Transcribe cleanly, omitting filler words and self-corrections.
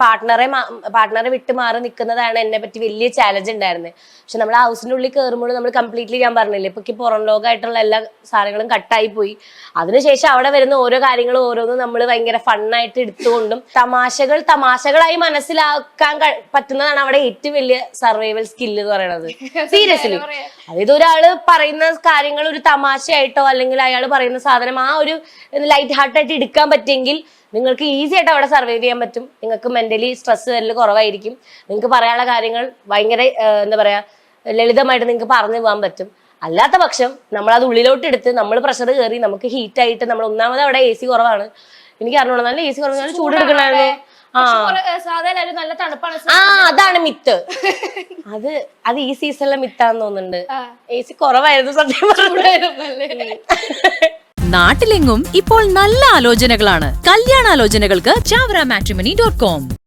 പാർട്ട്ണറെ വിട്ട് മാറി നിൽക്കുന്നതാണ് എന്നെ പറ്റി വലിയ ചാലഞ്ച് ഉണ്ടായിരുന്നത്. പക്ഷെ നമ്മൾ ആ ഹൗസിന്റെ ഉള്ളിൽ കയറുമ്പോൾ നമ്മൾ കംപ്ലീറ്റ്ലി, ഞാൻ പറഞ്ഞില്ലേ, ഇപ്പൊ പുറം ലോകമായിട്ടുള്ള എല്ലാ സാധനങ്ങളും കട്ടായി പോയി. അതിനുശേഷം അവിടെ വരുന്ന ഓരോ കാര്യങ്ങളും ഓരോന്നും നമ്മൾ ഭയങ്കര ഫണ്ണായിട്ട് എടുത്തുകൊണ്ടും തമാശകളായി മനസ്സിലാക്കാൻ പറ്റുന്നതാണ് അവിടെ ഏറ്റവും വലിയ സർവൈവൽ സ്കില്ല് എന്ന് പറയുന്നത്. സീരിയസ്ലി, അതായത് ഒരാള് പറയുന്ന കാര്യങ്ങൾ ഒരു തമാശയായിട്ടോ അല്ലെങ്കിൽ അയാൾ പറയുന്ന സാധനം ആ ഒരു ലൈറ്റ് ഹാർട്ടായിട്ട് എടുക്കാൻ പറ്റിയെങ്കിൽ നിങ്ങൾക്ക് ഈസി ആയിട്ട് അവിടെ സർവൈവ് ചെയ്യാൻ പറ്റും. നിങ്ങൾക്ക് മെന്റലി സ്ട്രെസ് വരൽ കുറവായിരിക്കും. നിങ്ങൾക്ക് പറയാനുള്ള കാര്യങ്ങൾ ഭയങ്കര എന്താ പറയാ ലളിതമായിട്ട് നിങ്ങൾക്ക് പറഞ്ഞു പോകാൻ പറ്റും. അല്ലാത്ത പക്ഷം നമ്മളത് ഉള്ളിലോട്ട് എടുത്ത് നമ്മൾ പ്രഷർ കയറി നമുക്ക് ഹീറ്റ് ആയിട്ട് നമ്മൾ ഒന്നാമത് അവിടെ AC കുറവാണ്. എനിക്ക് അറിഞ്ഞോളൂ, നല്ല AC കുറവാണ്, ചൂടെടുക്കണായിരുന്നു. നല്ല തണുപ്പാണ്. അതാണ് മിത്ത്. അത് ഈ സീസണിലെ മിത്താന്ന് തോന്നുന്നുണ്ട്. AC കുറവായിരുന്നു സത്യം പറഞ്ഞു. നാട്ടിലെങ്ങും ഇപ്പോൾ നല്ല ആലോചനകളാണ്. കല്യാണാലോചനകൾക്ക് Chavaramatrimony.com.